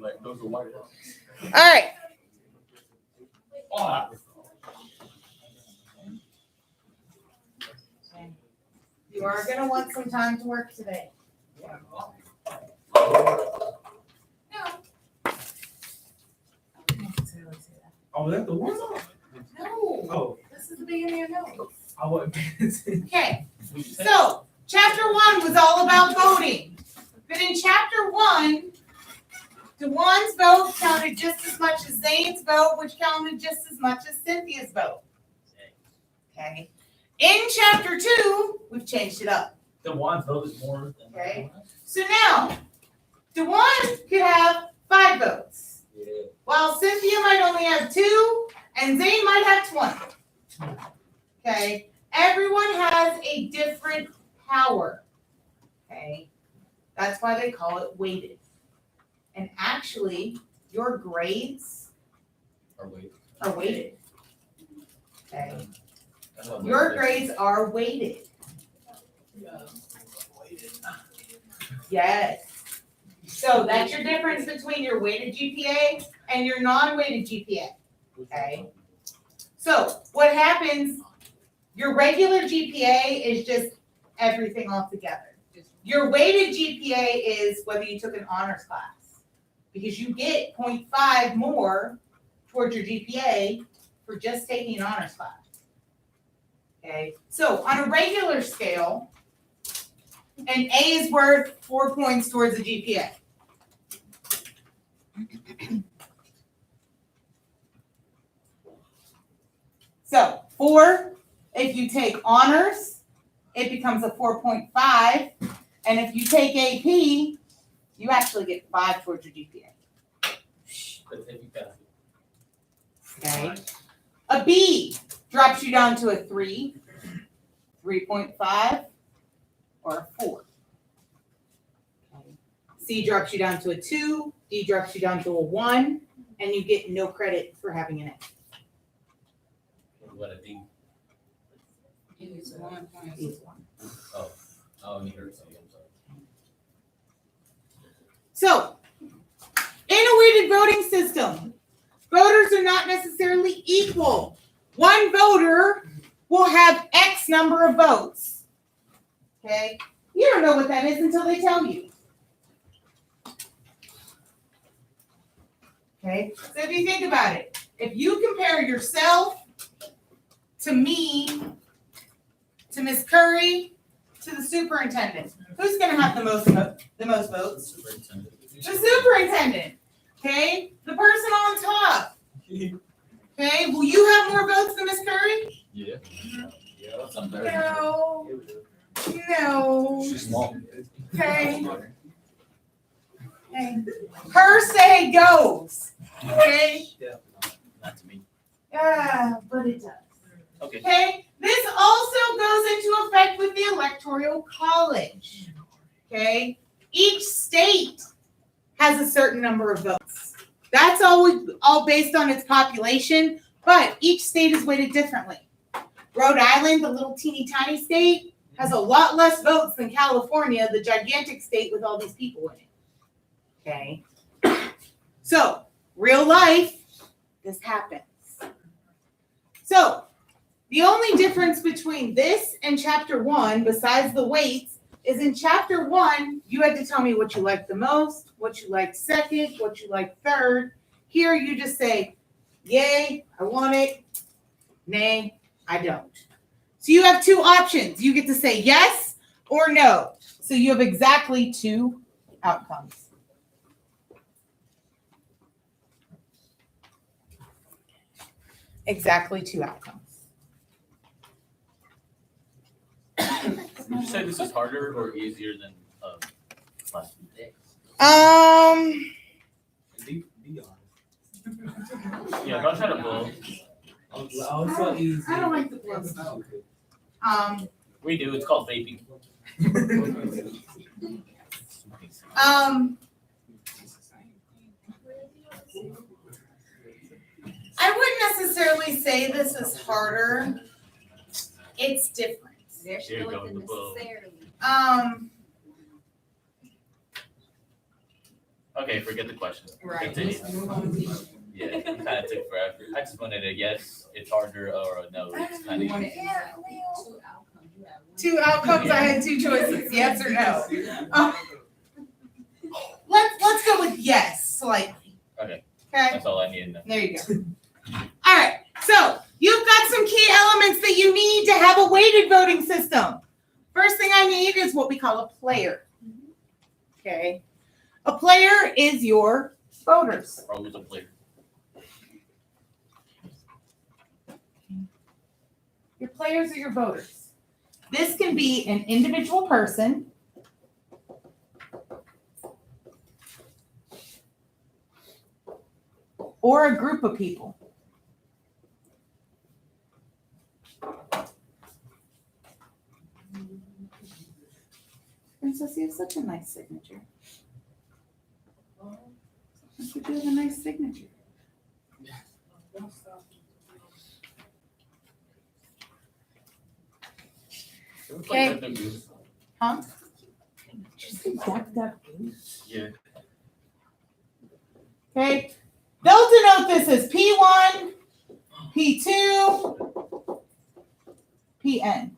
like those are white. All right. Oh. You are going to want some time to work today. No. Oh, that's the one? No. Oh. This is the beginning of notes. I wasn't paying attention. Okay. So, chapter 1 was all about voting. But in chapter 1, DeJuan's vote counted just as much as Zane's vote, which counted just as much as Cynthia's vote. Okay. In chapter 2, we've changed it up. DeJuan's vote is more than. Okay. So now, DeJuan could have 5 votes, while Cynthia might only have 2, and Zane might have 20. Okay. Everyone has a different power. Okay. That's why they call it weighted. And actually, your grades are weighted. Okay. Your grades are weighted. Yes. So that's your difference between your weighted GPA and your non-weighted GPA. Okay. So what happens, your regular GPA is just everything all together. Your weighted GPA is whether you took an honors class, because you get 0.5 more towards your GPA for just taking an honors class. Okay, so on a regular scale, an A is worth 4 points towards the GPA. So 4, if you take honors, it becomes a 4.5. And if you take AP, you actually get 5 towards your GPA. Okay. A B drops you down to a 3, 3.5, or a 4. Okay. C drops you down to a 2, D drops you down to a 1, and you get no credit for having an A. What a D. Is 1. Oh, you heard something. I'm sorry. So, in a weighted voting system, voters are not necessarily equal. One voter will have X number of votes. Okay? You don't know what that is until they tell you. Okay? So if you think about it, if you compare yourself to me, to Miss Curry, to the superintendent, who's going to have the most votes? The superintendent. Okay? The person on top. Okay? Will you have more votes than Miss Curry? Yeah. No. No. She's small. Okay. Okay. Her say goes. Okay? Not to me. Yeah, but it does. Okay. Okay? This also goes into effect with the Electoral College. Okay? Each state has a certain number of votes. That's all based on its population, but each state is weighted differently. Rhode Island, the little teeny tiny state, has a lot less votes than California, the gigantic state with all these people in it. Okay? So, real life, this happens. So, the only difference between this and chapter 1, besides the weights, is in chapter 1, you had to tell me what you liked the most, what you liked second, what you liked third. Here, you just say, yay, I want it. Nay, I don't. So you have 2 options. You get to say yes or no. So you have exactly 2 outcomes. Exactly 2 outcomes. Would you say this is harder or easier than last week? Be honest. Yeah, don't try to blow. So easy. I don't like the blow smoke. We do. It's called vaping. I wouldn't necessarily say this is harder. It's different. They're Here you still go with the blow. necessarily. Okay, forget the question. Right. Continue. Let's move on to Yeah, it kind of took forever. I just wanted a yes, it's harder, or a no, it's kind of. Two outcomes, I had two choices, yes or no. Let's go with yes, slightly. Okay. Okay, That's all I need to know. there you go. All right, so you've got some key elements that you need to have a weighted voting system. First thing I need is what we call a player. Okay, a player is your voters. Always a player. Your players are your voters. This can be an individual person, or a group of people. Princess, you have such a nice signature. You do have a nice signature. Okay. Huh? Yeah. Okay, they'll denote this as P1, P2, PN.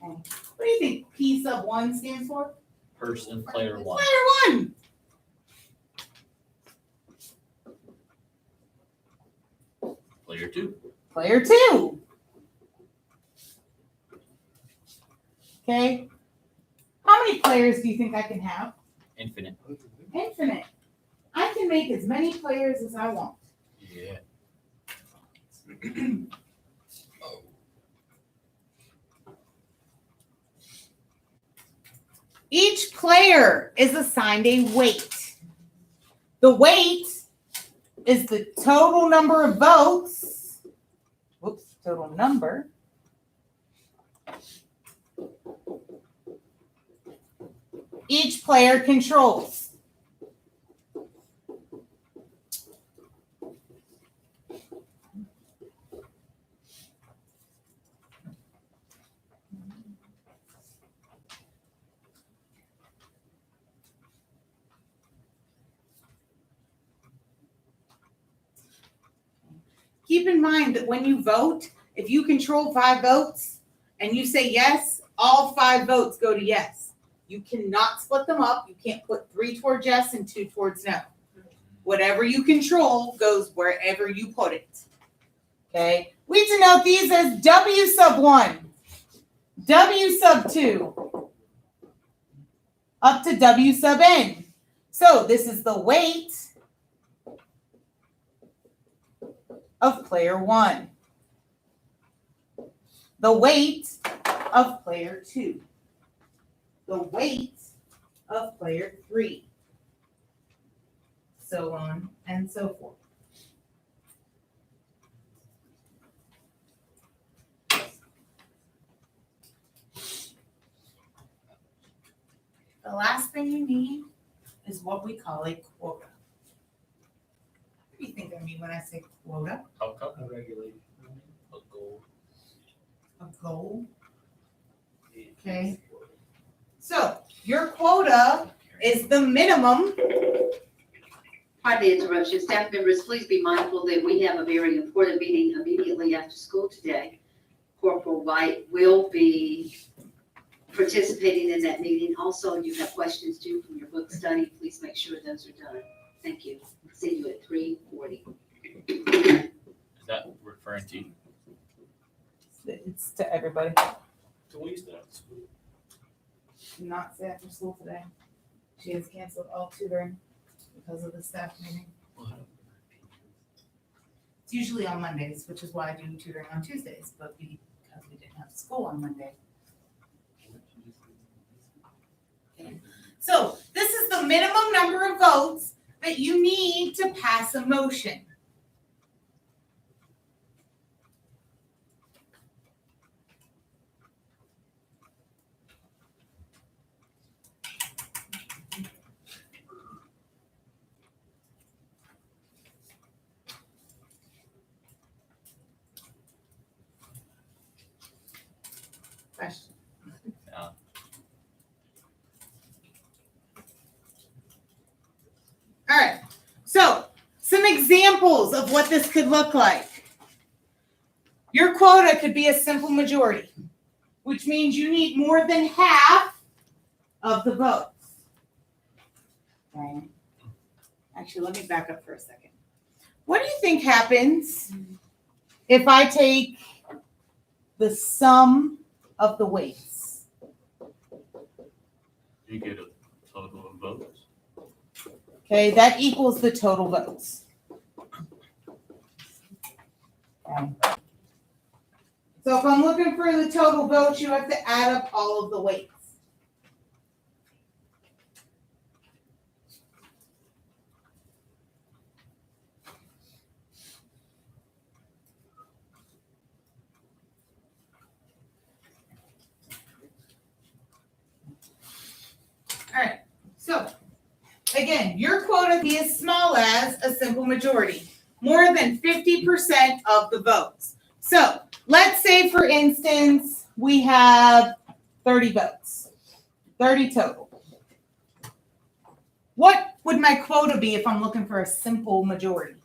Okay. What do you think P sub 1 stands for? Person, player one. Player 1. Player two. Player 2. Okay. How many players do you think I can have? Infinite. Infinite. I can make as many players as I want. Yeah. Each player is assigned a weight. The weight is the total number of votes. Whoops, total number. Each player controls. Keep in mind that when you vote, if you control 5 votes and you say yes, all 5 votes go to yes. You cannot split them up. You can't put 3 towards yes and 2 towards no. Whatever you control goes wherever you put it. Okay? We denote these as W sub 1, W sub 2, up to W sub n. So this is the weight of player 1. The weight of player 2. The weight of player 3. So on and so forth. The last thing you need is what we call a quota. What do you think I mean when I say quota? Outcome. a regulation. A goal. A goal. Okay. So your quota is the minimum. Pardon the interruption. Staff members, please be mindful that we have a very important meeting immediately after school today. Corporal White will be participating in that meeting. Also, you have questions due from your book study. Please make sure those are done. Thank you. See you at 3:40. Is that referring to? It's to everybody. To what you said at school. Do not stay after school today. She has canceled all tutoring because of the staff meeting. It's usually on Mondays, which is why I do tutoring on Tuesdays, but because we didn't have school on Monday. Okay. So this is the minimum number of votes that you need to pass a motion. Question. examples of what this could look like. Your quota could be a simple majority, which means you need more than half of the votes. Okay. Actually, let me back up for a second. What do you think happens if I take the sum of the weights? You get a total of votes. Okay, that equals the total votes. Okay. So if I'm looking for the total votes, you have to add up all of the weights. All right, so again, your quota be as small as a simple majority, more than 50% of the votes. So let's say, for instance, we have 30 votes, 30 total. What would my quota be if I'm looking for a simple majority?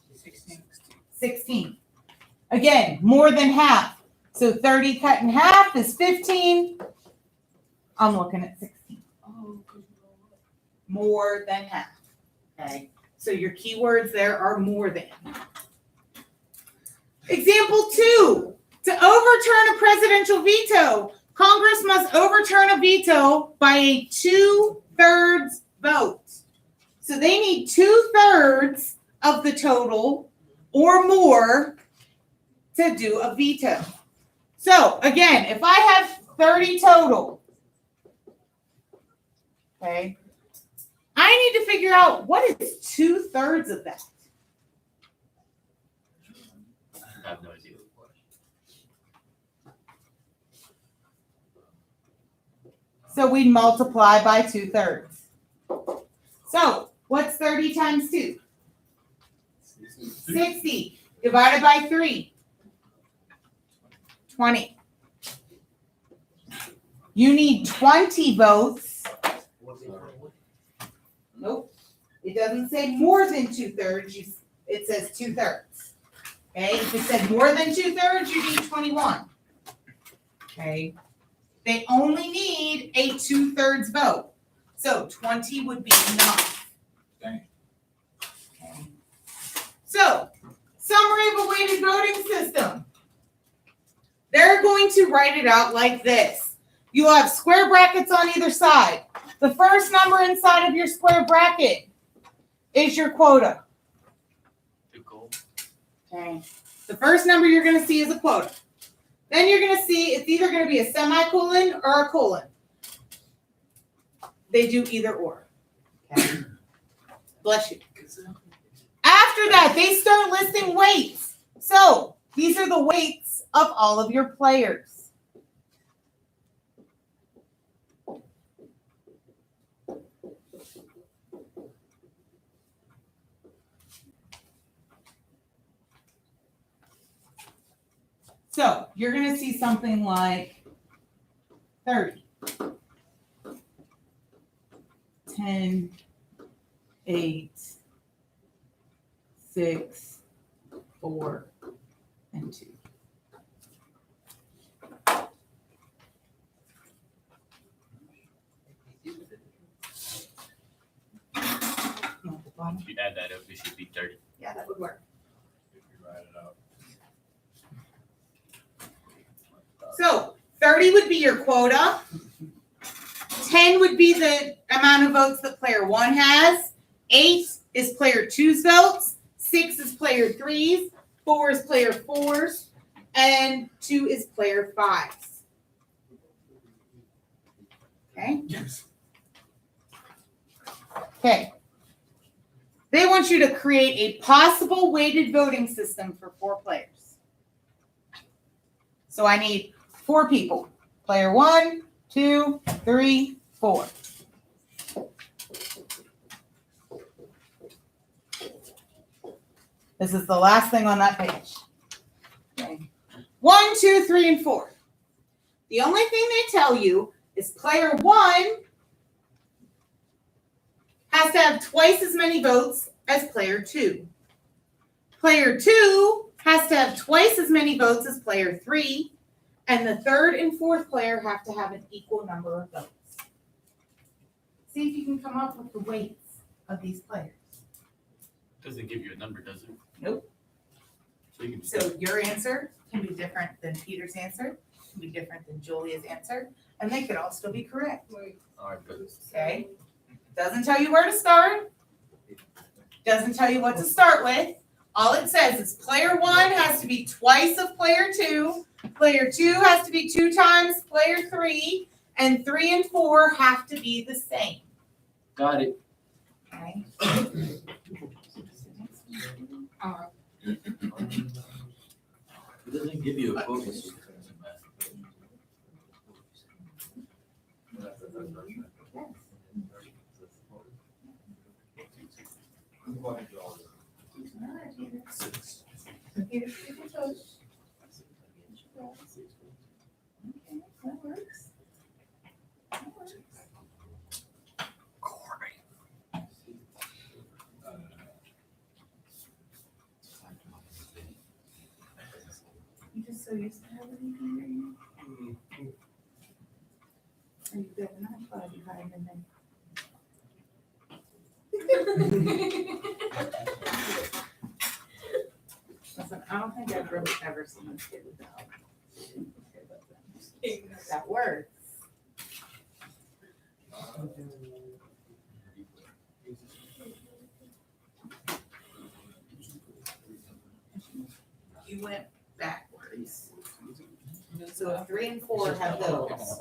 16. Again, more than half. So 30 cut in half is 15. I'm looking at 16. More than half. Okay. So your keywords there are more than. Example 2. To overturn a presidential veto, Congress must overturn a veto by a 2/3 vote. So they need 2/3 of the total or more to do a veto. So again, if I have 30 total, okay, I need to figure out what is 2/3 of that. I have no idea. So we multiply by 2/3. So what's 30 times 2? 60. Divided by 3. 20. You need 20 votes. Nope. It doesn't say more than 2/3. It says 2/3. Okay. If it said more than 2/3, you need 21. Okay. They only need a 2/3 vote. So 20 would be enough. Okay. Okay. So, summary of a weighted voting system. They're going to write it out like this. You'll have square brackets on either side. The first number inside of your square bracket is your quota. The goal. Okay. The first number you're going to see is a quota. Then you're going to see it's either going to be a semicolon or a colon. They do either or. Okay. Bless you. After that, they start listing weights. So these are the weights of all of your players. So you're going to see something like 30, 10, 8, 6, 4, and 2. If you add that up, it should be 30. Yeah, that would work. If you write it out. So 30 would be your quota. 10 would be the amount of votes that player 1 has. 8 is player 2's votes. 6 is player 3's. 4 is player 4's. And 2 is player 5's. Okay? Yes. Okay. They want you to create a possible weighted voting system for 4 players. So I need 4 people. Player 1, 2, 3, 4. This is the last thing on that page. Okay. 1, 2, 3, and 4. The only thing they tell you is player 1 has to have twice as many votes as player 2. Player 2 has to have twice as many votes as player 3, and the third and fourth player have to have an equal number of votes. See if you can come up with the weights of these players. Doesn't give you a number, does it? Nope. So you can So your answer can be different than Peter's answer, can be different than Julia's answer, and they could all still be correct. all right, good. Okay? Doesn't tell you where to start. Doesn't tell you what to start with. All it says is player 1 has to be twice of player 2, player 2 has to be 2 times player 3, and 3 and 4 have to be the same. Got it. Okay? It doesn't give you a focus. Peter, keep your toes. Okay, that works. That works. You just so used to having anything right now? Are you good enough? Or are you hiding in there? Listen, I don't think I've really ever seen this kid without. That works. You went backwards. So 3 and 4 have those.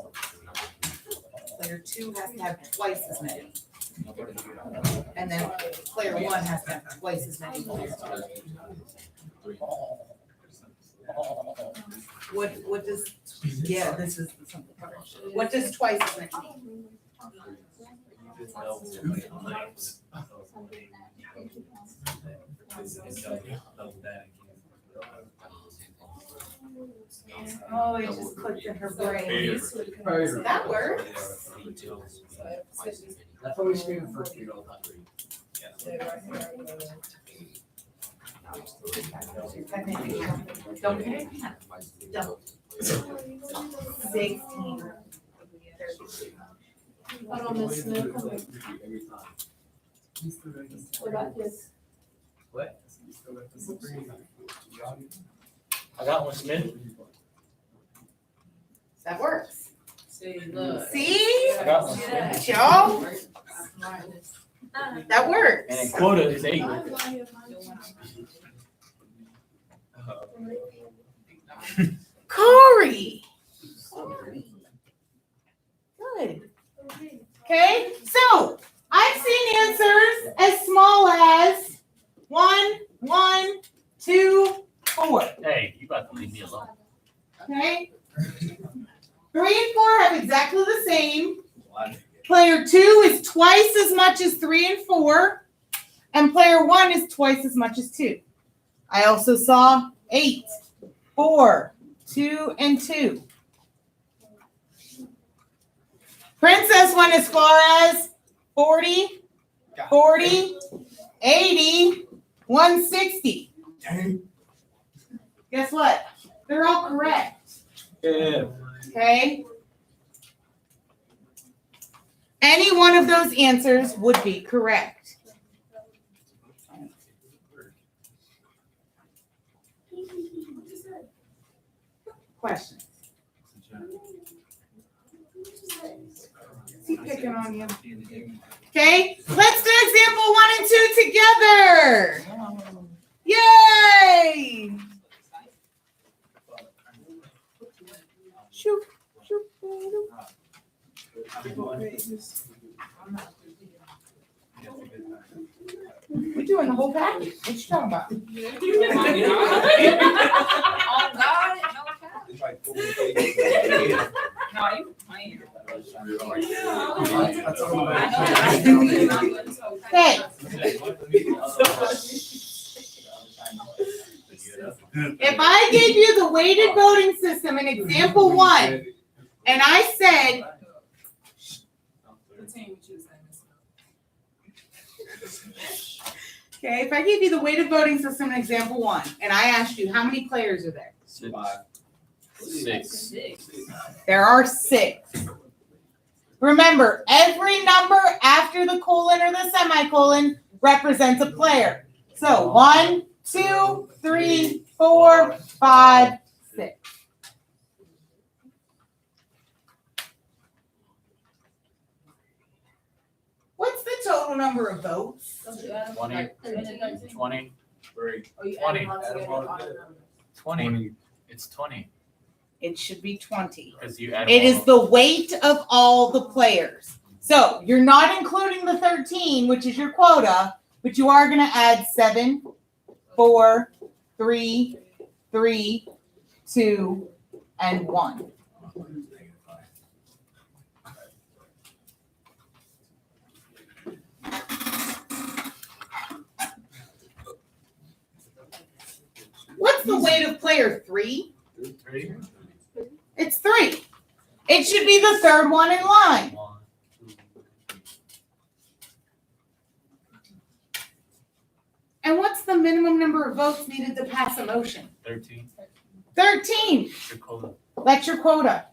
Player 2 has to have twice as many. And then player 1 has to have twice as many votes. What does, yeah, this is something. What does twice as many mean? Oh, it just clicked in her brain. That works. That's what we screamed first. Don't hit it. Don't. 16. Hold on, Miss Smith. What about this? What? I got one, Smith. That works. See, look. See? I got one, Smith. Joe? That works. And quota is 8. Corey. Good. Okay, so I've seen answers as small as 1, 1, 2, 4. Hey, you about to leave me alone. Okay? 3 and 4 have exactly the same. Player 2 is twice as much as 3 and 4, and player 1 is twice as much as 2. I also saw 8, 4, 2, and 2. Princess went as far as 40, 40, 80, 160. Guess what? They're all correct. Yeah. Okay? Any one of those answers would be correct. Questions? Keep picking on you. Okay, let's do example 1 and 2 together. Yay! Shoot, shoot, shoot. We're doing the whole package. What you talking about? Oh, God, no, you playing. Okay. If I gave you the weighted voting system in example 1, and I said, Okay, if I gave you the weighted voting system in example 1, and I asked you how many players are there? Six. There are 6. Remember, every number after the colon or the semicolon represents a player. So 1, 2, 3, 4, 5, 6. What's the total number of votes? 20. 20. 20. It's 20. It should be 20. Because you add It them is all the weight of all the players. So you're not including the 13, which is your quota, but you are going to add 7, 4, 3, 3, 2, and 1. What's the weight of player 3? 3. It's 3. It should be the third one in line. 1, 2, 3. And what's the minimum number of votes needed to pass a motion? 13. 13. Your quota. That's your quota.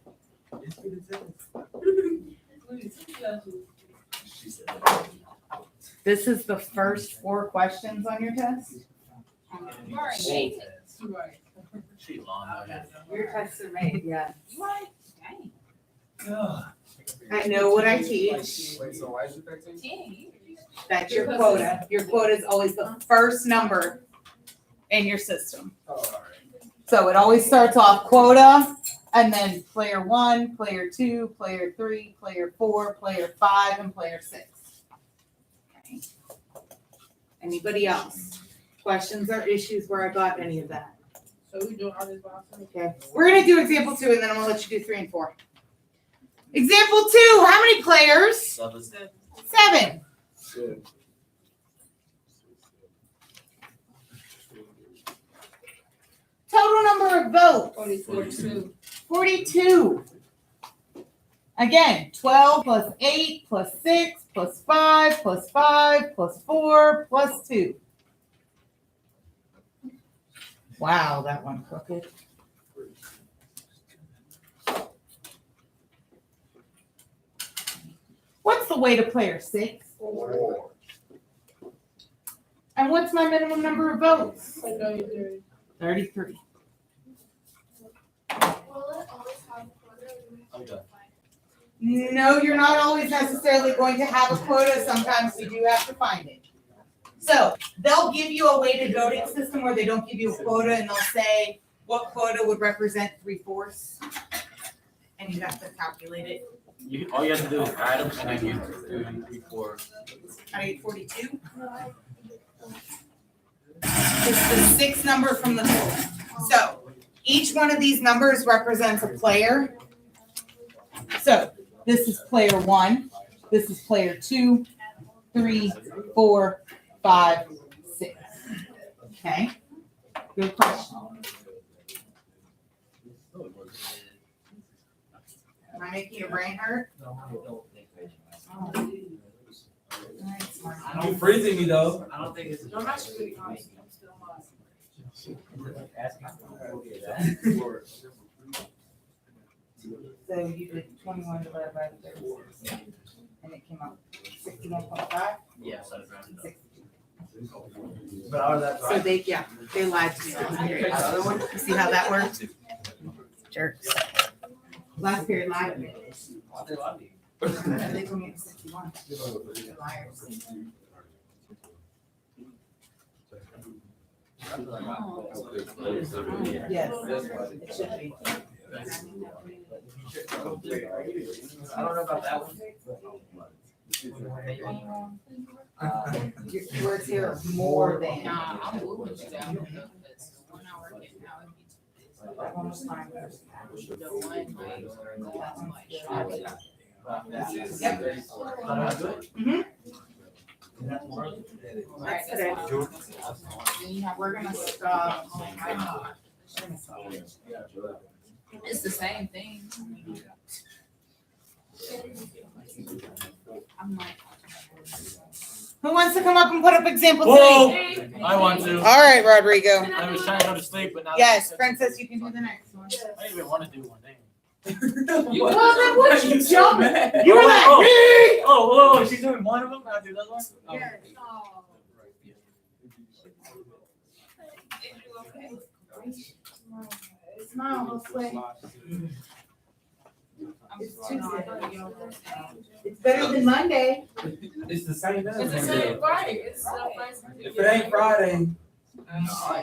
This is the first 4 questions on your test. She long. Your tests are made, yeah. Dang. I know what I teach. Wait, so why is it 13? That's your quota. Your quota is always the first number in your system. Oh, all right. So it always starts off quota, and then player 1, player 2, player 3, player 4, player 5, and player 6. Okay. Anybody else? Questions or issues where I got any of that? So we doing all this by ourselves? Okay. We're gonna do example 2, and then I'm gonna let you do 3 and 4. Example 2, how many players? 7. 7. Total number of votes? 42. 42. Again, 12 plus 8 plus 6 plus 5 plus 5 plus 4 plus 2. Wow, that one crooked. What's the weight of player 6? 4. And what's my minimum number of votes? 33. 33. Okay. No, you're not always necessarily going to have a quota. Sometimes we do have to find it. So they'll give you a weighted voting system where they don't give you a quota, and they'll say what quota would represent 3/4, and you have to calculate it. All you have to do is add them and then you do 3, 4. I get 42. It's the 6th number from the total. So each one of these numbers represents a player. So this is player 1. This is player 2, 3, 4, 5, 6. Okay. Good question. Am I making your brain hurt? I You don't, freezing me though. I don't think it's. No, I'm actually hot. I'm still hot. So you did 21 divided by 36, and it came out 61.5. Yeah, so it's rounded up. 62. But all of that's So right. they lied to me last period. You see how that works? Jerks. Last period lied to me. They told me it was 61. They're liars. Yes, it should be. I don't know about that one. Your words here are more than. Nah, I'm moving you down because when I work it now, it needs to be. That one was fine. The one, like, that's like. That's today. We're gonna stop. Oh my God. We're gonna stop. It's the same thing. I'm like. Who wants to come up and put up example Whoa! three? I want to. All right, Rodrigo. I was trying to go to sleep, but now. Yes, Princess, you can do the next one. I didn't even want to do one thing. Well, then what you jumping? mad? You were like, me! Oh, whoa, she's doing one of them? I'll do that one? Oh. Yeah. Smile, let's play. It's It's better than Monday. It's the same day. It's the same Friday. It's the first. If it ain't Friday,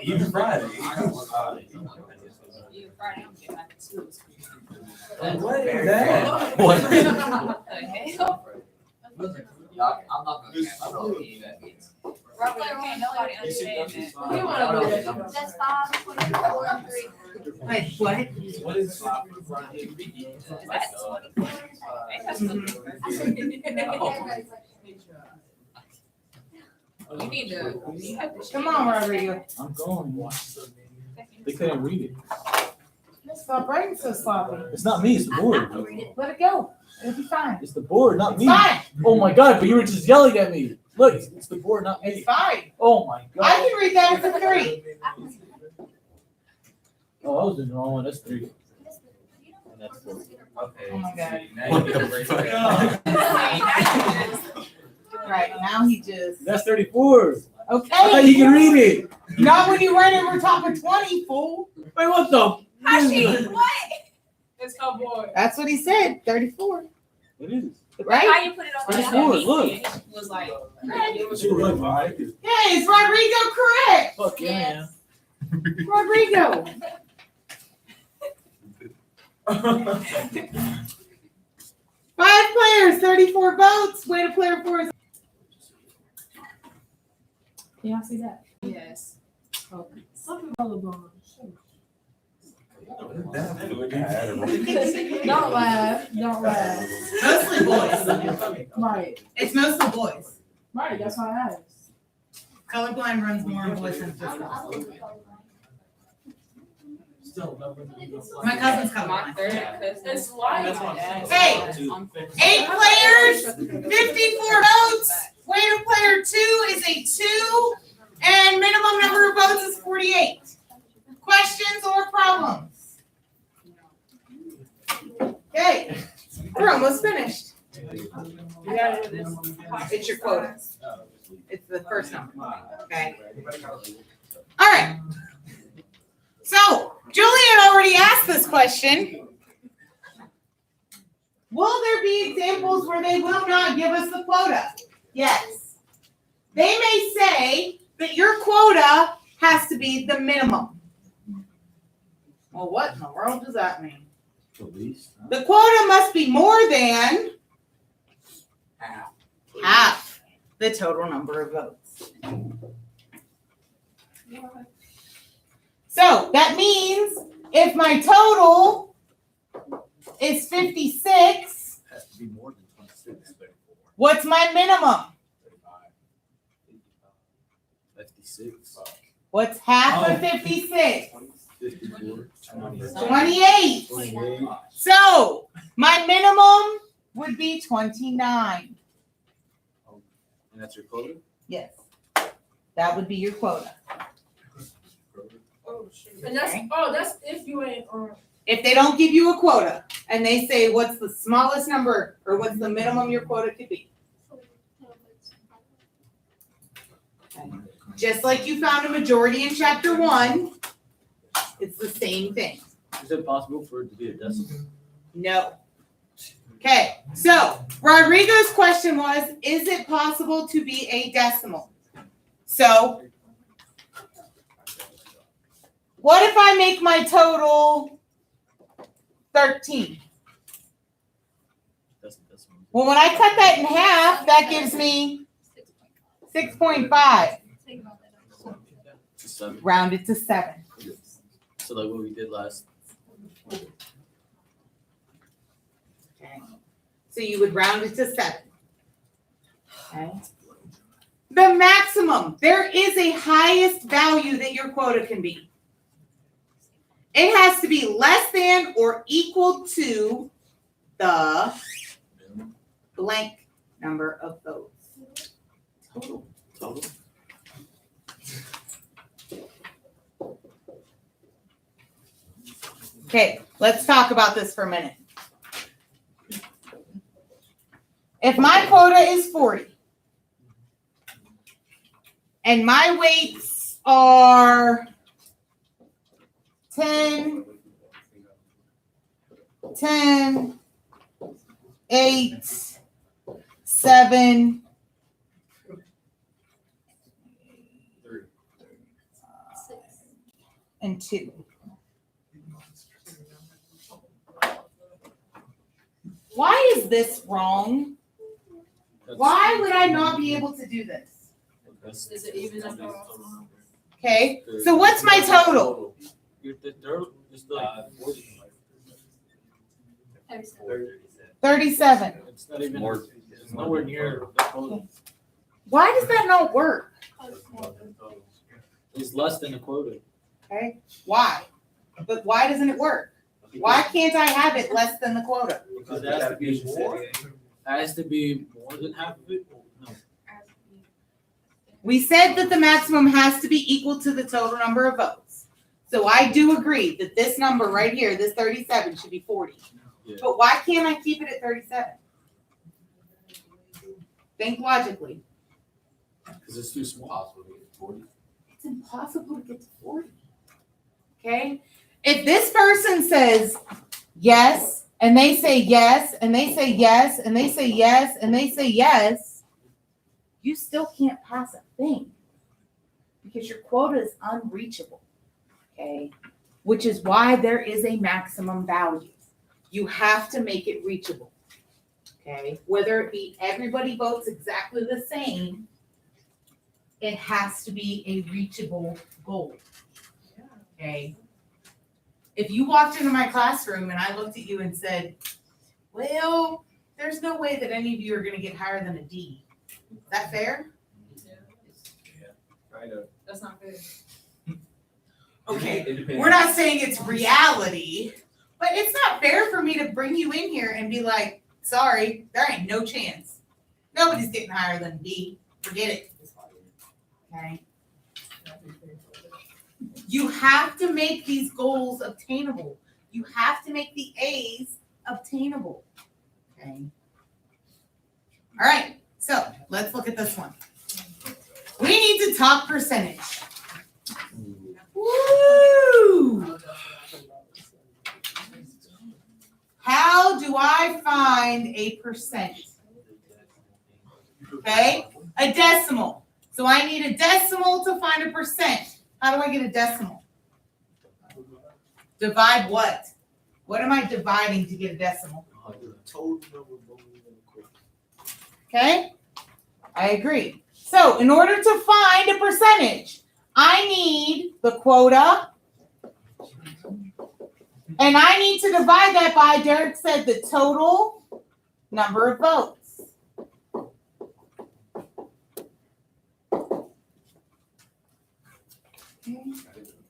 even Friday. You Friday, I'm getting back to What is that? What? the hell? I'm not gonna count. I don't know what that means. Robert, can't nobody understand that. We wanna do that. That's 5, 24, and 3. Wait, what? What is Is that 24? Ain't that You need to, you have to. Come on, Rodrigo. I'm going. They couldn't read it. Stop writing so sloppy. It's not me, it's the board. Let it go. It'll be fine. It's the board, not It's me. fine. Oh my god, but you were just yelling at me. Look, it's the board, not It's me. fine. Oh my I god. can read that as a 3. Oh, I was doing the wrong one. That's 3. And that's 4. Okay. Oh my God. Now you get the break. Right, now he just. That's 34. I thought Okay. you can read it. Not when you run over top of 20, fool. Wait, what the? What? It's her boy. That's what he said, 34. It is. Right? How you put it on It's the yours, look. He was like. It's your look, right? Yeah, is Rodrigo correct? Fuck yeah. Rodrigo. 5 players, 34 votes. Way to player 4 is. Y'all see that? Yes. Something volleyball. Oh, Don't laugh. Don't laugh. Mostly boys. Right. It's mostly boys. Right. That's why I asked. Colorblind runs more in boys than just girls. My cousin's My colorblind. third cousin. It's like. Hey, 8 players, 54 votes. Way to player 2 is a 2, and minimum number of votes is 48. Questions or problems? Okay, we're almost finished. It's your quota. It's the first number. Okay. All right. So Julian already asked this question. Will there be examples where they will not give us the quota? Yes. They may say that your quota has to be the minimum. Well, what in the world does that mean? The quota must be more than half the total number of votes. So that means if my total is 56, Has to be more than 26. what's my minimum? 56. What's half of 56? 54. 28. So my minimum would be 29. And that's your quota? Yes. That would be your quota. And that's if you ain't on. If they don't give you a quota and they say what's the smallest number or what's the minimum your quota could be. Just like you found a majority in chapter 1, it's the same thing. Is it possible for it to be a decimal? No. Okay, so Rodrigo's question was, is it possible to be a decimal? So, what if I make my total 13? That's a decimal. Well, when I cut that in half, that gives me 6.5. To 7. Round it to 7. So like what we did last. Okay. So you would round it to 7. Okay. The maximum, there is a highest value that your quota can be. It has to be less than or equal to the blank number of votes. Total. Total. Okay, let's talk about this for a minute. If my quota is 40 and my weights are 10, 8, 7, and 2. Why is this wrong? Why would I not be able to do this? Is it even up or? Okay, so what's my total? You're still 37. it's not even, More. it's nowhere near the quota. Why does that not work? It's less than the quota. Okay, why? But why doesn't it work? Why can't I have it less than the quota? Because it has to be more. It has to be more than half of it. No. We said that the maximum has to be equal to the total number of votes. So I do agree that this number right here, this 37, should be 40. Yeah. But why can't I keep it at 37? Think logically. Because it's too small. It's impossible to get to 40. Okay? If this person says yes, and they say yes, and they say yes, and they say yes, and they say yes, you still can't pass a thing because your quota is unreachable. Okay? Which is why there is a maximum value. You have to make it reachable. Okay? Whether it be everybody votes exactly the same, it has to be a reachable goal. Okay? If you walked into my classroom and I looked at you and said, well, there's no way that any of you are going to get higher than a D. Is that fair? That's not good. Okay, we're not saying it's reality, but it's not fair for me to bring you in here and be like, sorry, there ain't no chance. Nobody's getting higher than a D. Forget it. Okay? You have to make these goals obtainable. You have to make the A's obtainable. Okay. All right. So let's look at this one. We need to talk percentage. Woo! How do I find a percent? Okay. A decimal. So I need a decimal to find a percent. How do I get a decimal? Divide what? What am I dividing to get a decimal? Okay? I agree. So in order to find a percentage, I need the quota, and I need to divide that by, Derek said, the total number of votes.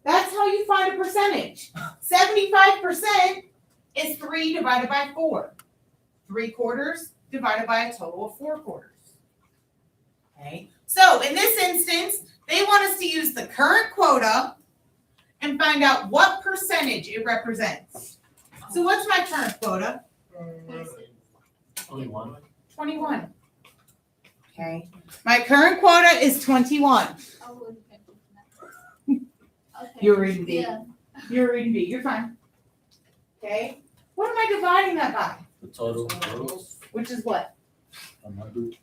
That's how you find a percentage. 75% is 3 divided by 4. 3/4 divided by a total of 4 quarters. Okay. So in this instance, they want us to use the current quota and find out what percentage it represents. So what's my current quota? 21. 21. Okay. My current quota is 21. You're reading B. Yeah. You're reading B. You're fine. Okay. What am I dividing that by? The total votes. Which is what? 100.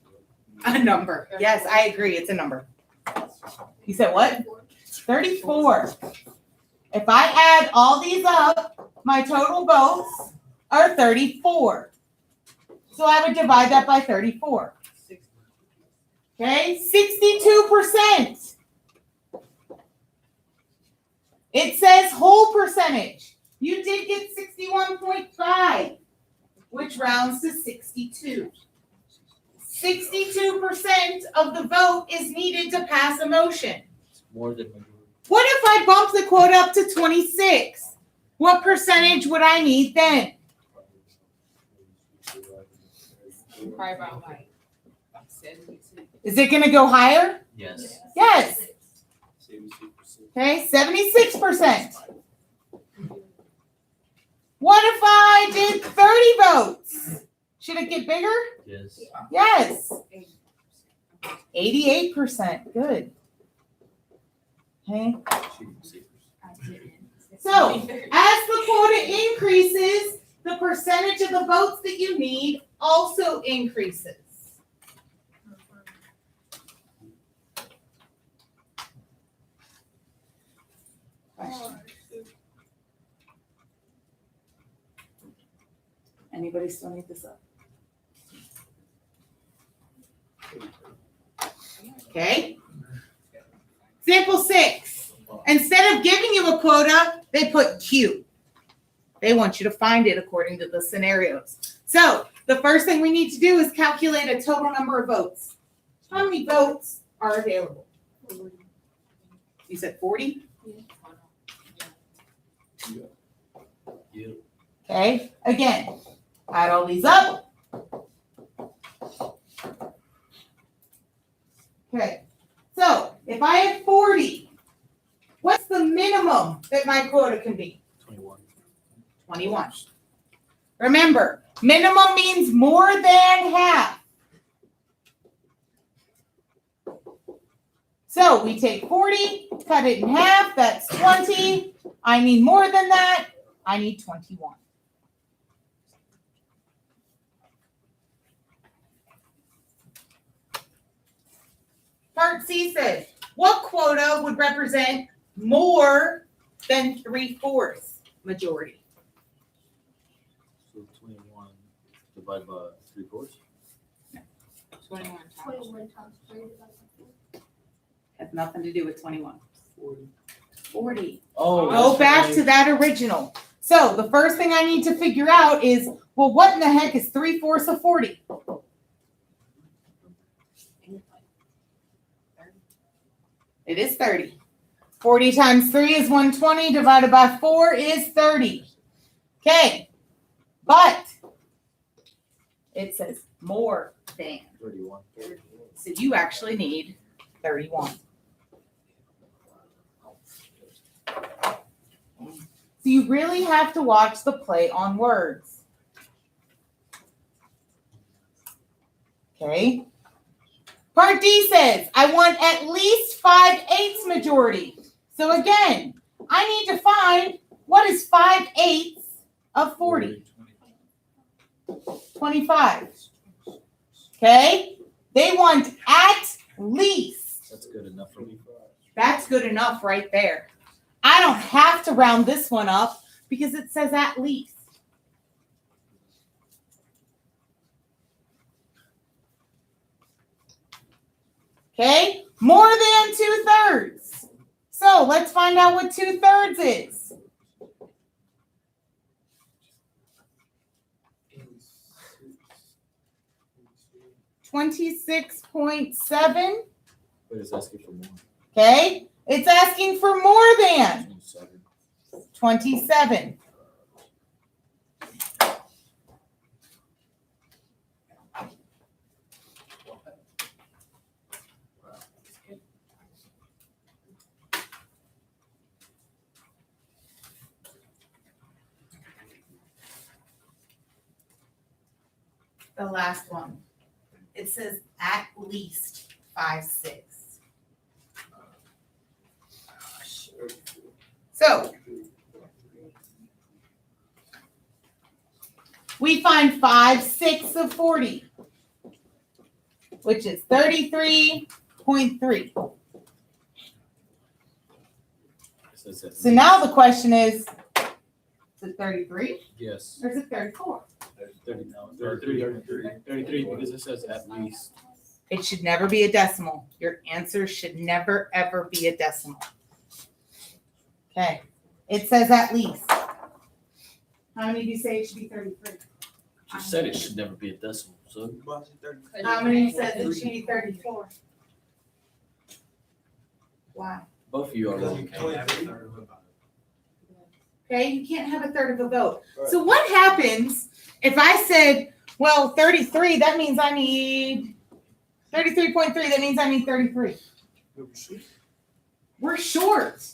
A number. Yes, I agree. It's a number. You said what? 34. If I add all these up, my total votes are 34. So I would divide that by 34. Okay, 62%. It says whole percentage. You did get 61.5, which rounds to 62. 62% of the vote is needed to pass a motion. More than majority. What if I bump the quote up to 26? What percentage would I need then? Probably about like 72. Is it gonna go higher? Yes. Yes. Okay, 76%. What if I did 30 votes? Should it get bigger? Yes. Yes. 88%. Good. Okay. So, as the quota increases, the percentage of the votes that you need also increases. Anybody still need this up? Okay. Example 6. Instead of giving you a quota, they put Q. They want you to find it according to the scenarios. So the first thing we need to do is calculate a total number of votes. How many votes are available? You said 40? Okay, again, add all these up. Okay, so if I have 40, what's the minimum that my quota can be? 21. 21. Remember, minimum means more than half. So we take 40, cut it in half, that's 20. I need more than that, I need 21. Part C says, what quota would represent more than 3/4 majority? So 21 divided by 3/4. 21 times. 21 times 3 divided by 4. Has nothing to do with 21. 40. Oh. Go that's back right. to that original. So the first thing I need to figure out is, well, what in the heck is 3/4 of 40? It is 30. 40 times 3 is 120, divided by 4 is 30. Okay, but it says more than. 31. So you actually need 31. So you really have to watch the play on words. Okay. Part D says, I want at least 5/8 majority. So again, I need to find what is 5/8 of 40. 25. Okay. They want at least. That's good enough for me. That's good enough right there. I don't have to round this one up because it says at least. Okay, more than 2/3. So let's find out what 2/3 is. 26.7. But it's asking for more. Okay, it's asking for more than 27. 27. The last one. It says at least 5/6. So we find 5/6 of 40, which is 33.3. It says at So now the question is it 33 Yes. or is it 34? 33 because it says at least. It should never be a decimal. Your answer should never, ever be a decimal. Okay. It says at least. How many of you say it should be 33? She said it should never be a decimal. So How many says it should be 34? Why? both of you are wrong. Okay, you can't have a third of a vote. So what happens if I said, well, 33, that means I need 33.3, that means I need 33. We're short.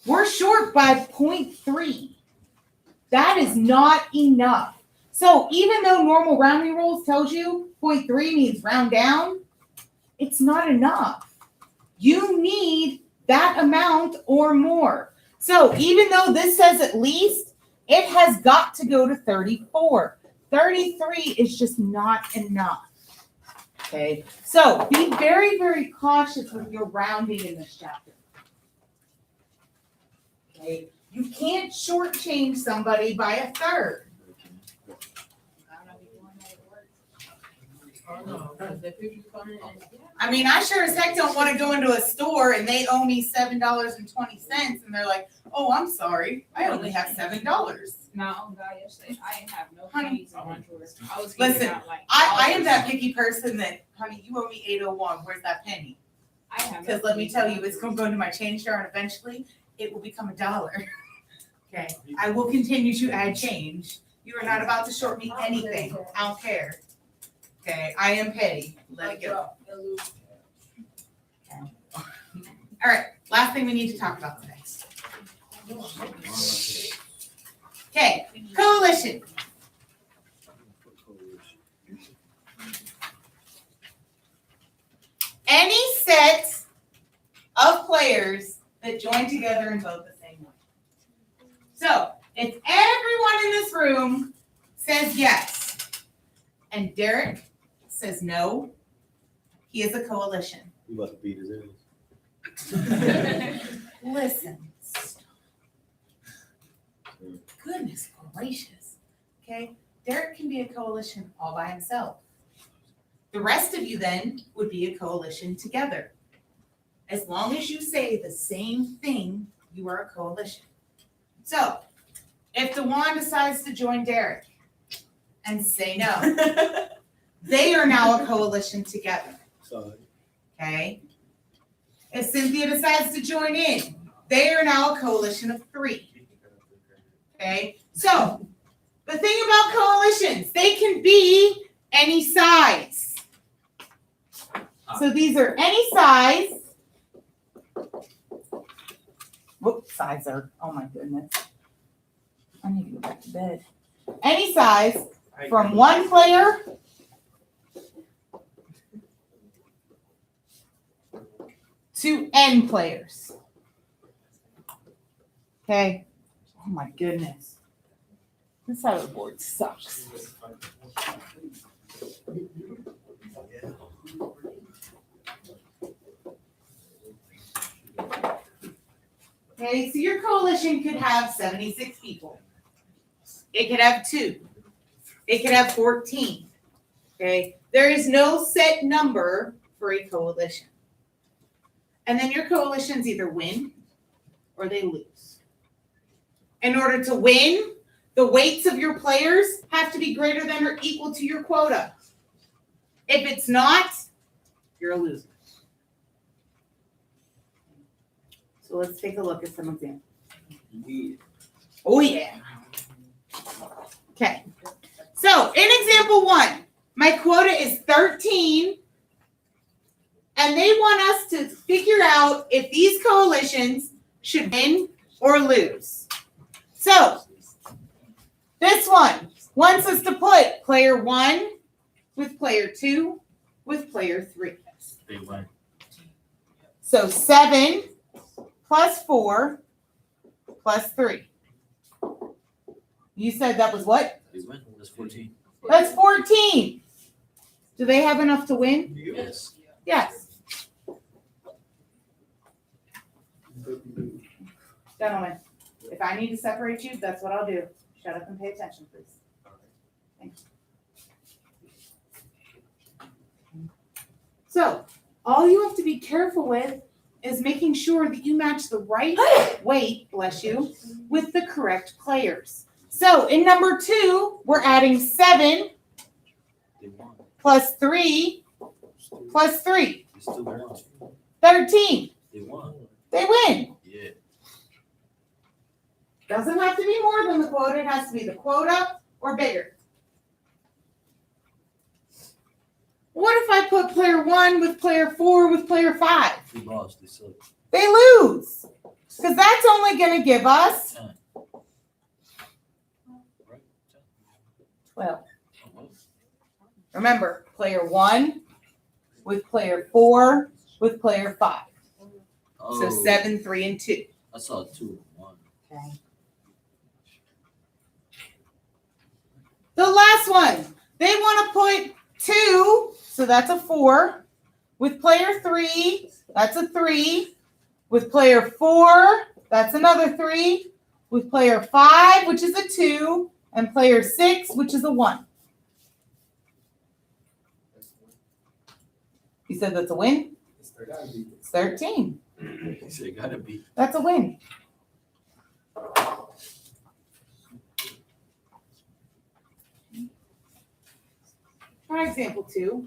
We're short by 0.3. That is not enough. So even though normal rounding rules tells you 0.3 means round down, it's not enough. You need that amount or more. So even though this says at least, it has got to go to 34. 33 is just not enough. Okay, so be very, very cautious with your rounding in this chapter. Okay, you can't shortchange somebody by a third. I mean, I sure as heck don't want to go into a store and they owe me $7.20 and they're like, oh, I'm sorry, I only have $7. No, God, yesterday, I didn't have no Honey. pennies in my drawer. I was giving Listen, out like. I am that dollars. picky person that, honey, you owe me $8.01, where's that penny? I have no Because let me pennies tell in you, my it's drawer. gonna go into my change jar and eventually it will become $1. Okay, I will continue to add change. You are not about to short me anything, I don't care. Okay, I am petty, let it go. All right, last thing we need to talk about today. Okay, coalition. Any set of players that join together and vote the same way. So, if everyone in this room says yes, and Derek says no, he is a coalition. You about to beat his ass. Listen. Goodness gracious. Okay, Derek can be a coalition all by himself. The rest of you then would be a coalition together. As long as you say the same thing, you are a coalition. So, if DeJuan decides to join Derek and say no, they are now a coalition together. Sorry. Okay? If Cynthia decides to join in, they are now a coalition of 3. Okay? So, the thing about coalitions, they can be any size. So these are any size. Whoops, size are, oh my goodness. I need to go back to bed. Any size from 1 player to N players. Okay? Oh my goodness. This side of the board sucks. Okay, so your coalition could have 76 people. It could have 2. It could have 14. Okay, there is no set number for a coalition. And then your coalitions either win or they lose. In order to win, the weights of your players have to be greater than or equal to your quota. If it's not, you're a loser. So let's take a look at some examples. Oh yeah. Okay. So in example 1, my quota is 13. And they want us to figure out if these coalitions should win or lose. So this one wants us to put player 1 with player 2 with player 3. They win. So 7 plus 4 plus 3. You said that was what? They win. That's 14. That's 14. Do they have enough to win? Yes. Yes. Gentlemen, if I need to separate you, that's what I'll do. Shut up and pay attention, please. Thank you. So, all you have to be careful with is making sure that you match the right weight, bless you, with the correct players. So, in number 2, we're adding 7 They won. plus 3 plus 3. They still won. 13. They won. They win. Yeah. Doesn't have to be more than the quota. It has to be the quota or bigger. What if I put player 1 with player 4 with player 5? We lost, they suck. They lose. Because that's only going to give us 10. Right? 12. Oh, well. Remember, player 1 with player 4 with player 5. Oh, So 7, 3, and 2. I saw 2 and 1. Okay. The last one, they want to put 2, so that's a 4. With player 3, that's a 3. With player 4, that's another 3. With player 5, which is a 2. And player 6, which is a 1. You said that's a win? It's 13. He said, gotta be. That's a win. Try example 2.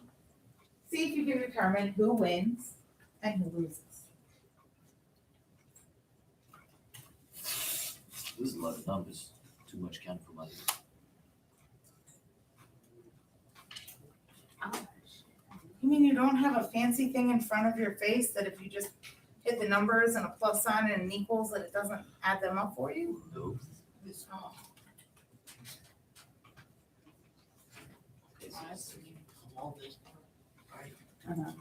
See if you can determine who wins and who loses. This is a lot of numbers. Too much count for my. You mean you don't have a fancy thing in front of your face that if you just hit the numbers and a plus sign and an equals that it doesn't add them up for you? No. Oh. Uh-huh.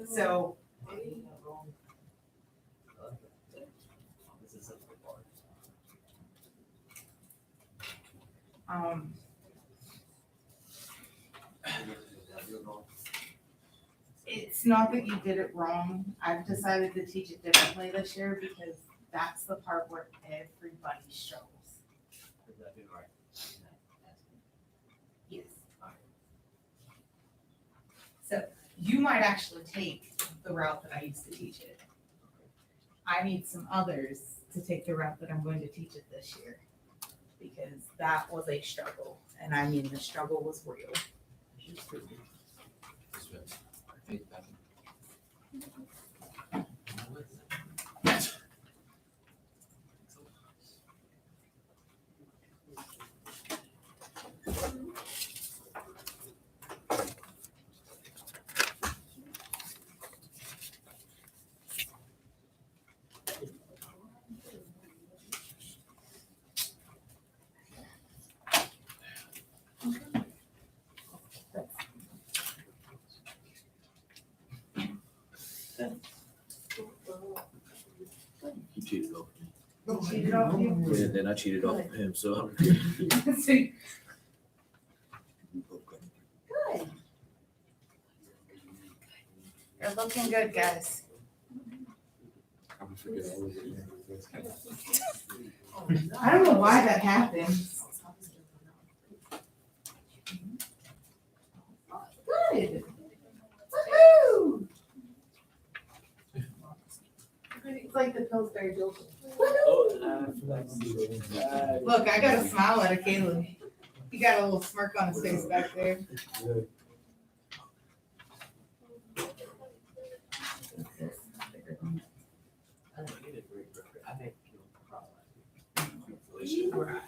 So, it's not that you did it wrong. I've decided to teach it differently this year because that's the part where everybody struggles. Yes. So you might actually take the route that I used to teach it. I need some others to take the route that I'm going to teach it this year because that was a struggle. And I mean, the struggle was real. He cheated off me. Cheated off you? Yeah, then I cheated off of him, so. See, Good. you're looking good, guys. I don't know why that happens. Good. Woohoo! It's like the Pillsbury Joker. Look, I got a smile out of Caleb. He got a little smirk on his face back there. Right.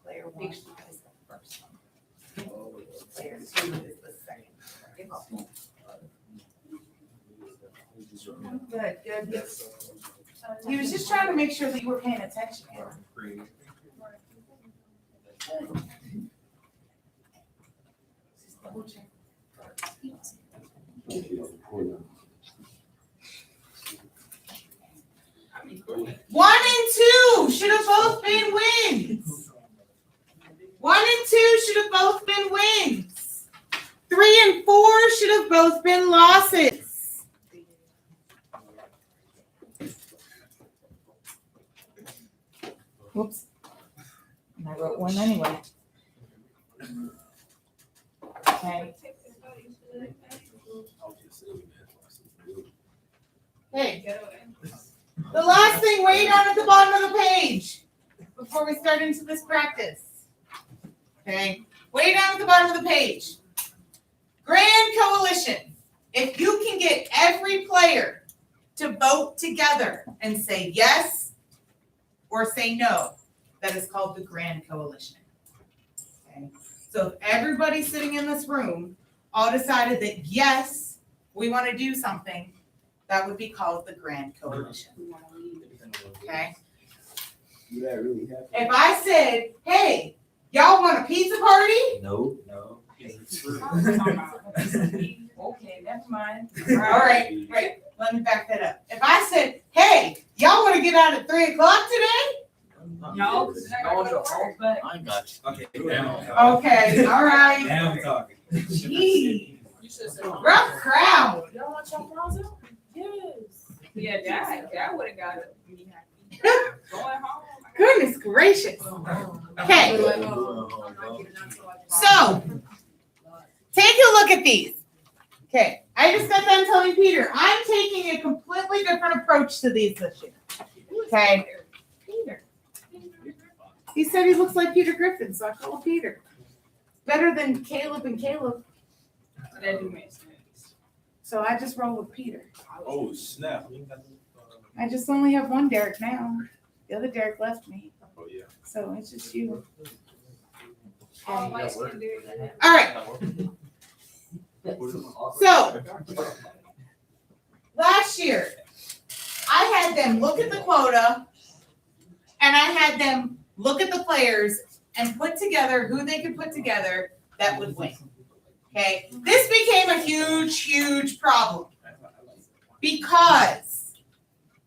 Player 1 is the first one. Player 2 is the second. Good, good. He was just trying to make sure that you were paying attention. Double check. 1 and 2 should have both been wins. 1 and 2 should have both been wins. 3 and 4 should have both been losses. Whoops. And I wrote 1 anyway. Okay. Hey, the last thing way down at the bottom of the page before we start into this practice. Okay, way down at the bottom of the page. Grand Coalition. If you can get every player to vote together and say yes or say no, that is called the Grand Coalition. Okay, so if everybody sitting in this room all decided that yes, we want to do something, that would be called the Grand Coalition. Okay? If I said, hey, y'all want a pizza party? No. Okay, never mind. All right, wait, let me back that up. If I said, hey, y'all want to get out at 3:00 today? No, 'cause then I gotta go to work, but I got you. Okay. Okay, all right. Now I'm talking. Gee, you should say. rough crowd. Y'all want your fries out? Yes. Yeah, that would've got me happy. Going home. Goodness gracious. Okay. So, take a look at these. Okay, I just got done telling Peter, I'm taking a completely different approach to these this year. Okay. Peter. He said he looks like Peter Griffin, so I called Peter. Better than Caleb and Caleb, That do make sense. so I just roll with Peter. Oh, snap. I just only have one Derek now. The other Derek left me, Oh, yeah. so it's just you. All Okay. light skinned dude. All right, so last year, I had them look at the quota and I had them look at the players and put together who they could put together that would win. Okay, this became a huge problem because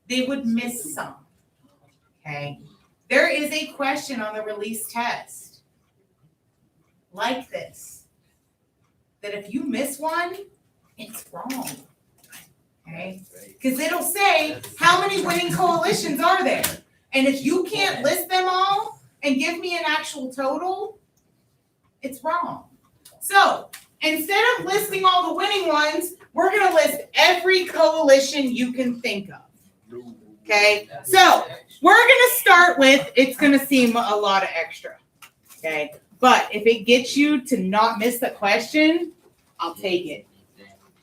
they would miss some. Okay, there is a question on the release test like this, that if you miss one, it's wrong. Okay, because it'll say how many winning coalitions are there, and if you can't list them all and give me an actual total, it's wrong. So instead of listing all the winning ones, we're gonna list every coalition you can think of. Okay, so we're gonna start with, it's gonna seem a lot of extra, okay? But if it gets you to not miss the question, I'll take it,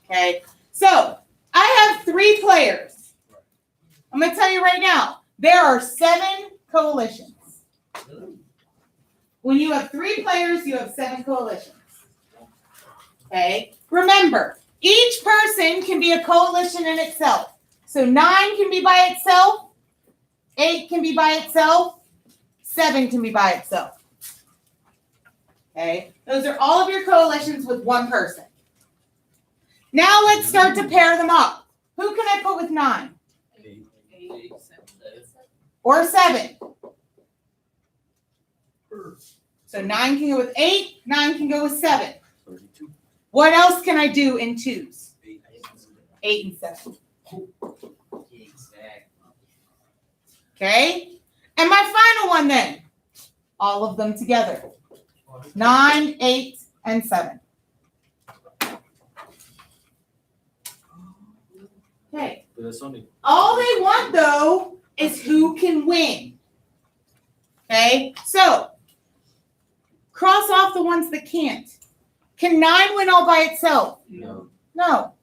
okay? So I have 3 players. I'm gonna tell you right now, there are 7 coalitions. When you have 3 players, you have 7 coalitions. Okay, remember, each person can be a coalition in itself. So 9 can be by itself, 8 can be by itself, 7 can be by itself. Okay, those are all of your coalitions with one person. Now let's start to pair them up. Who can I put with 9? Or 7? So 9 can go with 8, 9 can go with 7. What else can I do in 2s? 8 and 7. Okay? And my final one then. All of them together. 9, 8, and 7. Okay. All they want though is who can win. Okay? So, cross off the ones that can't. Can 9 win all by itself? No. No.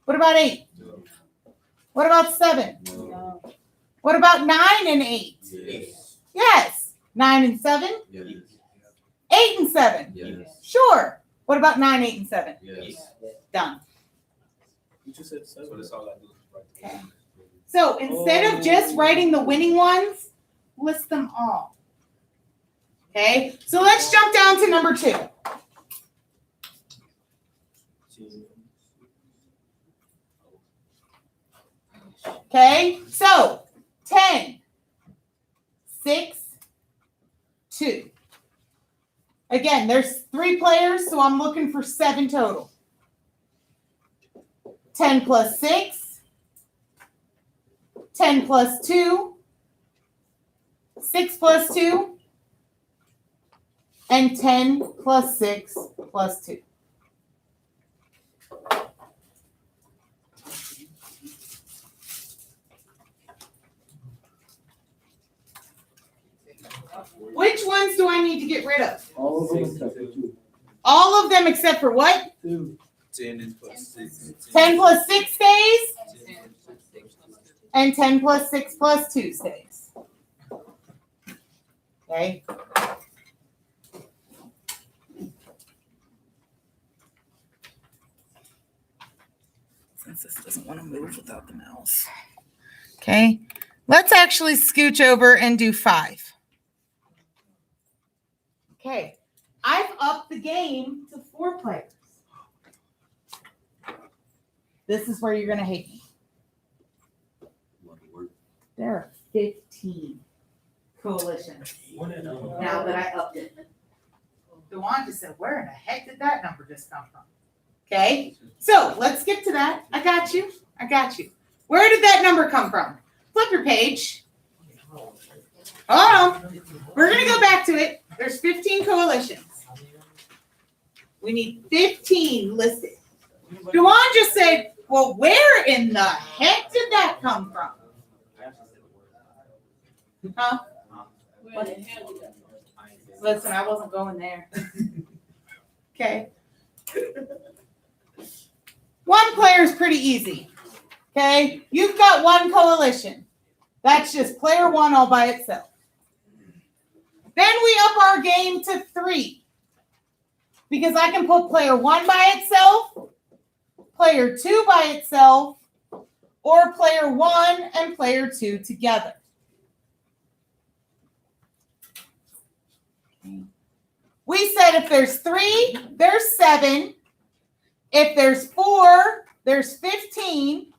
What about 8? No. What about 7? No. What about 9 and 8? Yes. Yes. 9 and 7? Yes. 8 and 7? Yes. Sure. What about 9, 8, and 7? Yes. Done. You just said 7. So that's all I do. Okay. So instead of just writing the winning ones, list them all. Okay? So let's jump down to number 2. Okay? So 10, 6, 2. Again, there's 3 players, so I'm looking for 7 total. 10 plus 6, 10 plus 2, 6 plus 2, and 10 plus 6 plus 2. Which ones do I need to get rid of? All of them except for two. All of them except for what? Two. 10 is plus 6. 10 plus 6 stays, 10 plus 6 plus 2. and 10 plus 6 plus 2 stays. Okay? Since this doesn't want to move without the mouse. Okay, let's actually scooch over and do 5. Okay, I've upped the game to 4 players. This is where you're going to hate me. There are 15 coalitions now that I upped it. DeWan just said, where in the heck did that number just come from? Okay, so let's get to that. I got you. I got you. Where did that number come from? Flip your page. Hold on. We're going to go back to it. There's 15 coalitions. We need 15 listed. DeWan just said, well, where in the heck did that come from? Huh? Where the hell did that come from? Listen, I wasn't going there. Okay. One player is pretty easy. Okay. You've got one coalition. That's just player 1 all by itself. Then we up our game to 3. Because I can put player 1 by itself, player 2 by itself, or player 1 and player 2 together. We said if there's 3, there's 7. If there's 4, there's 15.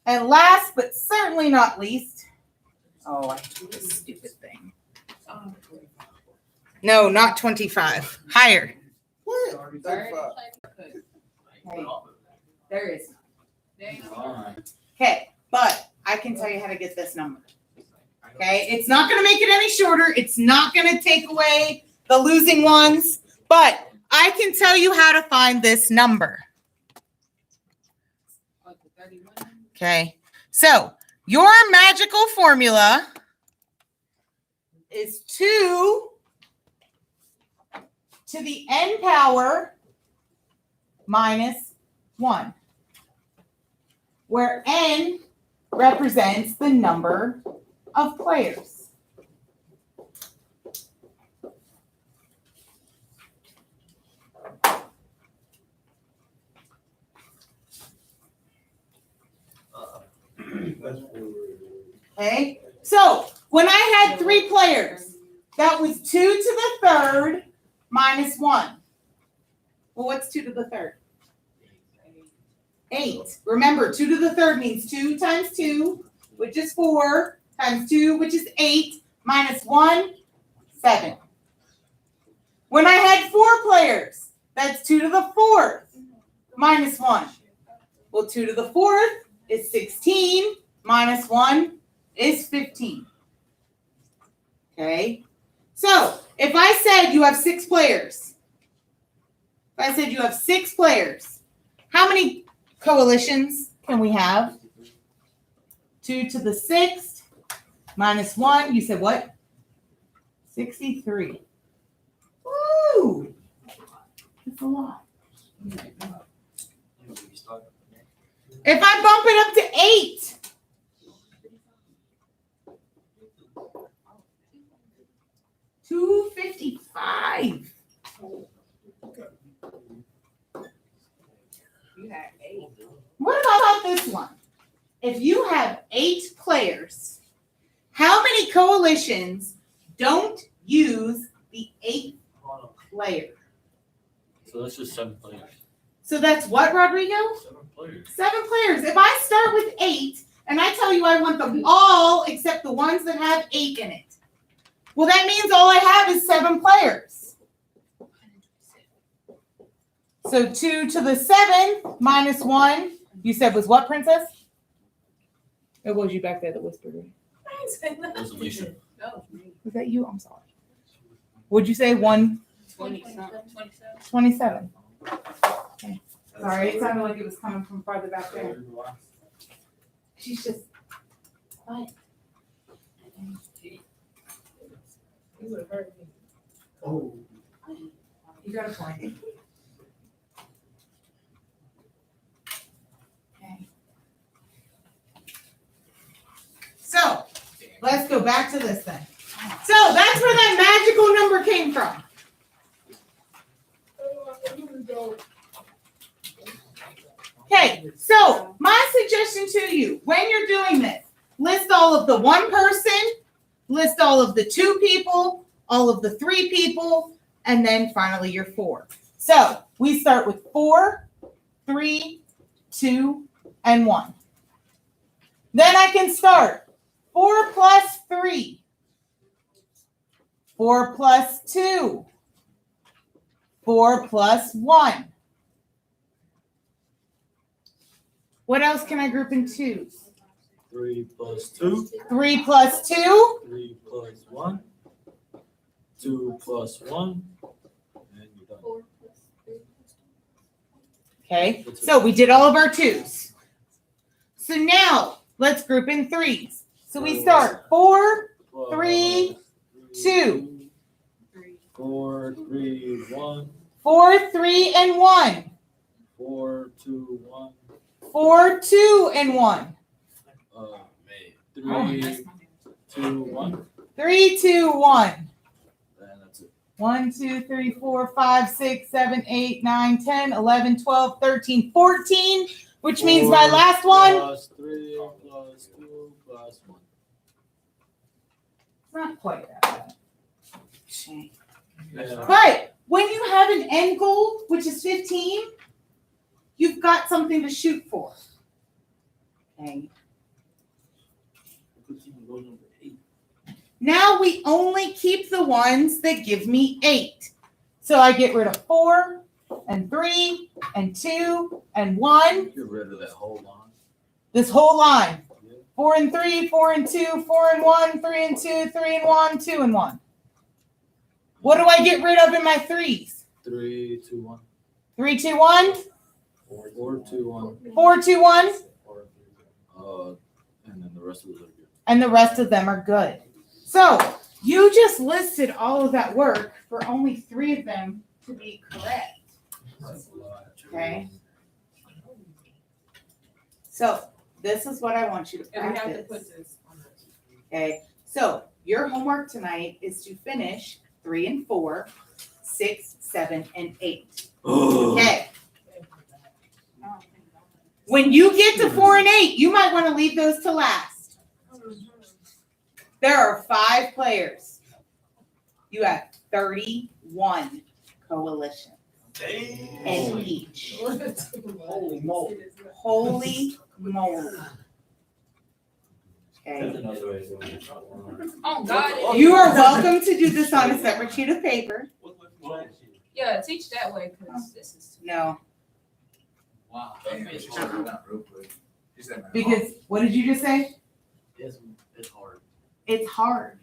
And last but certainly not least, oh, I hate this stupid thing. No, not 25. Higher. What? Bird, 35. Hey, there is. there ain't no- Okay, but I can tell you how to get this number. Okay, it's not going to make it any shorter. It's not going to take away the losing ones, but I can tell you how to find this number. What, the 31? Okay, so your magical formula is 2 to the n power minus 1, where n represents the number of players. Okay, so when I had 3 players, that was 2 to the 3rd minus 1. Well, what's 2 to the 3rd? 8. Remember, 2 to the 3rd means 2 times 2, which is 4, times 2, which is 8, minus 1, 7. When I had 4 players, that's 2 to the 4th minus 1. Well, 2 to the 4th is 16, minus 1 is 15. Okay? So, if I said you have 6 players, how many coalitions can we have? 2 to the 6th minus 1, you said what? 63. Woo! That's a lot. If I bump it up to 8, $255. You had 8. What about this one? If you have 8 players, how many coalitions don't use the 8th player? So that's just 7 players. So that's what, Rodrigo? 7 players. 7 players. If I start with 8 and I tell you I want them all except the ones that have 8 in it, well, that means all I have is 7 players. So 2 to the 7th minus 1, you said was what, Princess? It was you back there that whispered it. I ain't saying nothing. That's Alicia. That was me. Was that you? I'm sorry. Would you say 1? 27. 27. Okay. Sorry, it sounded like it was coming from farther back there. She's just quiet. You would have heard me. Oh. You got a point. Okay. So, let's go back to this thing. So, that's where that magical number came from. Okay, so my suggestion to you, when you're doing this, list all of the one person, list all of the two people, all of the three people, and then finally your four. So we start with 4, 3, 2, and 1. Then I can start 4 plus 3, 4 plus 2, 4 plus 1. What else can I group in twos? 3 plus 2. 3 plus 2. 3 plus 1. 2 plus 1. And you're done. 4 plus 3 plus Okay, so we did all of our twos. So now let's group in threes. So we start 4, 3, 2. 4, 3, 1. 4, 3, and 1. 4, 2, 1. 4, 2, and 1. 3, 2, 1. 3, 2, 1. And that's it. 1, 2, 3, 4, 5, 6, 7, 8, 9, 10, 11, 12, 13, 14, which means my 4 last one. Plus 3 plus 2 plus 1. It's not quite that bad. Yeah. But when you have an end goal, which is 15, you've got something to shoot for. Okay. Now we only keep the ones that give me 8. So I get rid of 4 and 3 and 2 and 1. Get rid of that whole line. This whole line. 4 and 3, 4 and 2, 4 and 1, 3 and 2, 3 and 1, 2 and 1. What do I get rid of in my threes? 3, 2, 1. 3, 2, 1, 4, 2, 1. 4, 2, 1, And then the rest of those are good. and the rest of them are good. So you just listed all of that work for only 3 of them to be correct. Okay. So this is what I want you to And we have to practice. put this on the. Okay. So your homework tonight is to finish 3 and 4, 6, 7, and 8. Okay. When you get to 4 and 8, you might want to leave those to last. There are 5 players. You have 31 coalitions in each. Holy moly. Holy moly. Okay. Oh, God. You are welcome to do this on a separate sheet of paper. Yeah, teach that way, because this is. No, Wow. because what did you just say? It's hard. It's hard.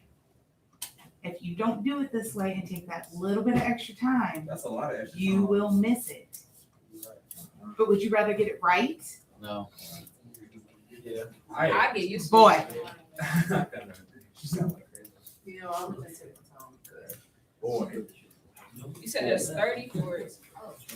If you don't do it this way and take that little bit of extra time, That's a lot of extra. you time. will miss it. But would you rather get it right? No. Yeah. I get used to Boy. She sound like crazy. You know, I'm gonna take my time. Boy. You said there's 30 for it.